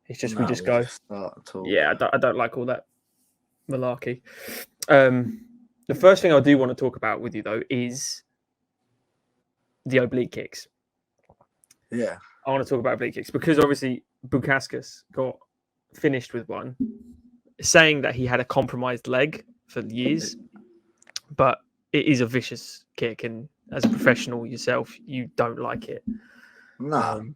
It's just we just go. Start at all. Yeah, I don't like all that malarkey. The first thing I do want to talk about with you though is the oblique kicks. Yeah, I want to talk about oblique kicks because obviously Bukauskas got finished with one, saying that he had a compromised leg for years, but it is a vicious kick, and as a professional yourself, you don't like it. no.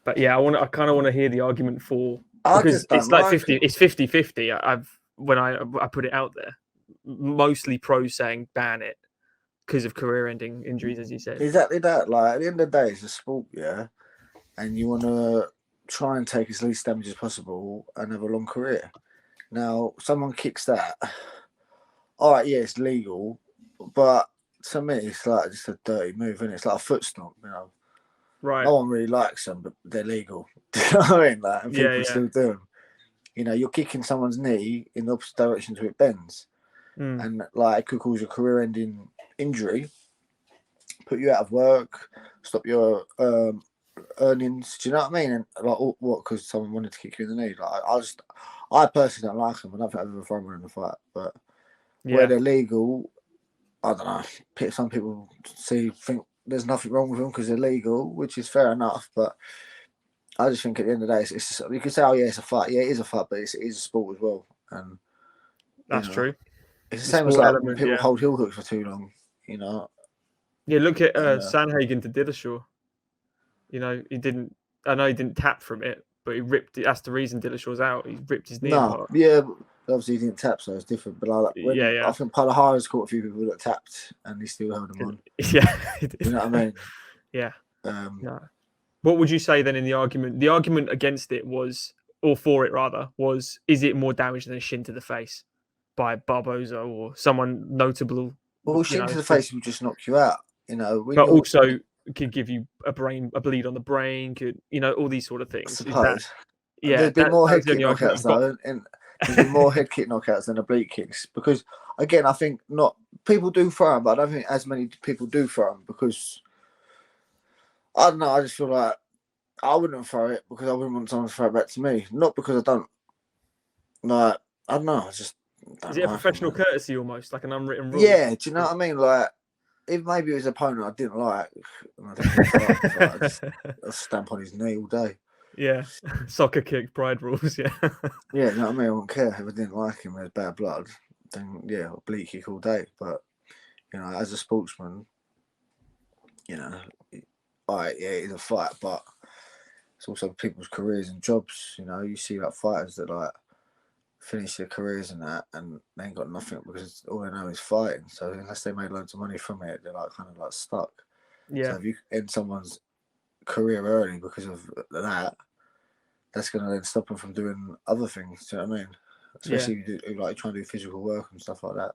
But yeah, I kind of want to hear the argument for, I because just don't it's like like 50. it. It's 50-50. When I put it out there, mostly pros saying ban it because of career-ending injuries, as you said. Exactly that. Like at the end of the day, it's a sport, yeah, and you want to try and take as least damage as possible and have a long career. Now, someone kicks that. All right, yeah, it's legal, but to me, it's like just a dirty move, isn't it? It's like a foot stomp, you know. Right. No one really likes them, but they're legal. Do you know what I mean? Like, and people still do them. You know, you're kicking someone's knee in the opposite direction to it bends, and like it could cause a career-ending injury, put you out of work, stop your earnings. Do you know what I mean? And like, what? Because someone wanted to kick you in the knee. Like, I personally don't like them. I don't think I've ever thrown one in a fight, but where they're legal, I don't know. Some people think there's nothing wrong with them because they're legal, which is fair enough. But I just think at the end of the day, it's you could say, oh yeah, it's a fight. Yeah, it is a fight, but it is a sport as well. And that's true. It's the same as like when people hold heel hooks for too long. You know. Yeah, look at Sandhagen to Dillashaw. You know, I know he didn't tap from it, but he ripped it. That's the reason Dillashaw's out. He ripped his knee apart. Yeah. Obviously, he didn't tap, so it's different. But like, I think Palahara's caught a few people that tapped, and he still held them on. Yeah, you know what I mean? Yeah. What would you say then in the argument? The argument against it was, or for it rather, was: is it more damage than a shin to the face by Barboza or someone notable? Well, shin to the face will just knock you out. You know, but also could give you a bleed on the brain. Could all these sort of things? There's been more head kick knockouts though, and there's been more head kick knockouts than oblique kicks because, again, I think people do throw them, but I don't think as many people do throw them because I don't know. I just feel like I wouldn't throw it because I wouldn't want someone to throw it back to me, not because I don't. Like, I don't know. I just is it a professional courtesy almost, like an unwritten rule? Yeah, do you know what I mean? Like, if maybe it was an opponent I didn't like, I'd stamp on his knee all day. Yeah, soccer kick, pride rules. Yeah, yeah, you know what I mean. I wouldn't care if I didn't like him. There's bad blood. Then yeah, oblique kick all day. But as a sportsman, it is a fight, but it's also people's careers and jobs. You see like fighters that like finish their careers and that, and they ain't got nothing because all they know is fighting. So unless they made loads of money from it, they're like kind of like stuck. Yeah. So if you end someone's career early because of that, that's going to then stop them from doing other things. Do you know what I mean? Especially if you do, like trying to do physical work and stuff like that.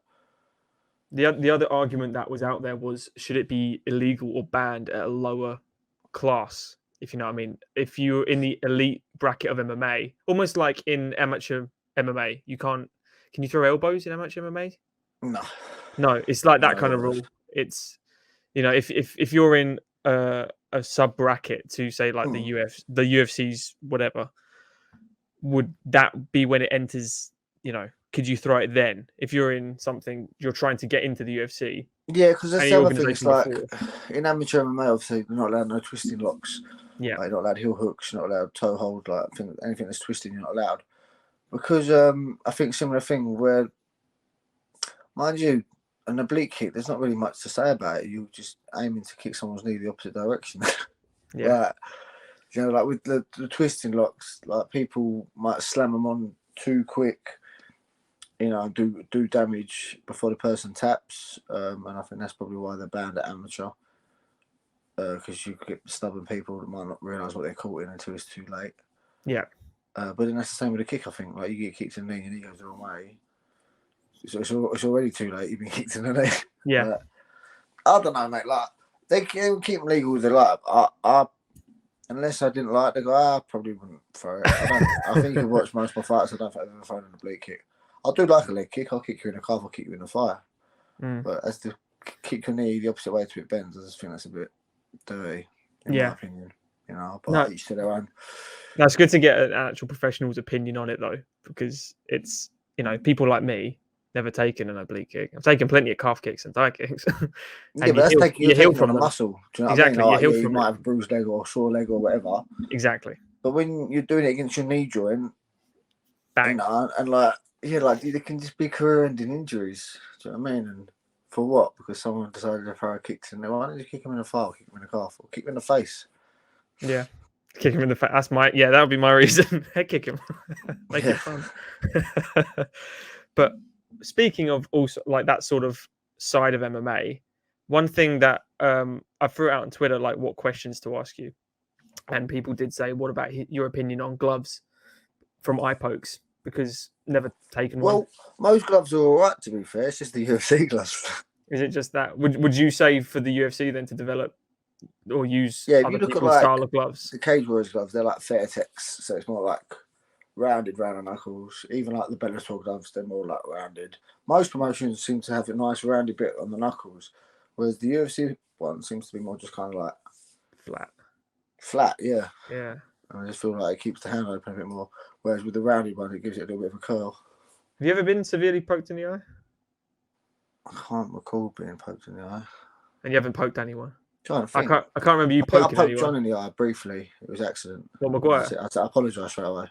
The other argument that was out there was, should it be illegal or banned at a lower class? If you know what I mean. If you're in the elite bracket of MMA, almost like in amateur MMA, you can't. Can you throw elbows in amateur MMA? No, it's like that kind of rule. It's if you're in a sub bracket to say like the UFC's whatever, would that be when it enters? Could you throw it then if you're in something you're trying to get into the UFC? Yeah, because that's the other thing. It's like in amateur MMA, obviously you're not allowed no twisting locks. Yeah, like, you're not allowed heel hooks. You're not allowed toe hold. Like anything that's twisting, you're not allowed. Because I think similar thing where, mind you, an oblique kick, there's not really much to say about it. You're just aiming to kick someone's knee the opposite direction. Yeah. Like with the twisting locks, like people might slam them on too quick, do damage before the person taps. And I think that's probably why they're banned at amateur. Because you get stubborn people that might not realise what they're caught in until it's too late. Yeah. But then that's the same with a kick, I think. Like, you get kicked in the knee and he goes the wrong way. So it's already too late. You've been kicked in the knee. Yeah. I don't know, mate. Like, they can keep them legal as they like. Unless I didn't like it, they go, I probably wouldn't throw it. I think you can watch most of my fights. I don't think I've ever thrown an oblique kick. I do like a leg kick. I'll kick you in a calf, I'll kick you in a fire. But as to kick your knee the opposite way to it bends, I just think that's a bit dirty, in my opinion. you know. But each to their own. That's good to get an actual professional's opinion on it, though, because it's, you know, people like me never taken an oblique kick. I've taken plenty of calf kicks and thigh kicks. And yeah, but you're taking from the muscle. Do you know exactly. What I mean? Like, you might have a bruised leg or a sore leg or whatever. Exactly. But when you're doing it against your knee joint, bang, you know, and like there can just be career-ending injuries. Do you know what I mean? And for what? Because someone decided to throw a kick in there. Why don't you kick him in the thigh, kick him in the calf, or kick him in the face? Yeah. Kick him in the face. That's that would be my reason. Head kick him. Make it fun. But speaking of also like that sort of side of MMA, one thing that I threw out on Twitter, like what questions to ask you, and people did say, "What about your opinion on gloves from eye pokes?" Because never taken one. Well, most gloves are all right, to be fair. It's just the UFC gloves. Is it just that? Would you say for the UFC then to develop or use other people's style of gloves? The Cage Warriors gloves, they're like Fairtex, so it's more like rounded round the knuckles. Even like the Bellator gloves, they're more like rounded. Most promotions seem to have a nice rounded bit on the knuckles, whereas the UFC one seems to be more just kind of like flat. Yeah. Yeah. I just feel like it keeps the hand open a bit more. Whereas with the rounded one, it gives it a little bit of a curl. Have you ever been severely poked in the eye? I can't recall being poked in the eye. And you haven't poked anyone? I can't remember you poking anyone. I poked Jon in the eye briefly. It was an accident. What, Maguire? I apologise straight away.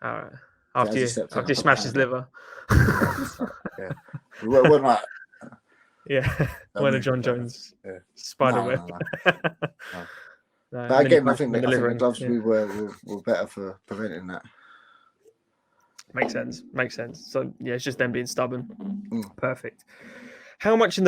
All right. After you smashed his liver. Yeah. We're like... Yeah. When a Jon Jones spider web. No. But again, I think the gloves we were better for preventing that. Makes sense. So, yeah, it's just them being stubborn. Perfect. How much in the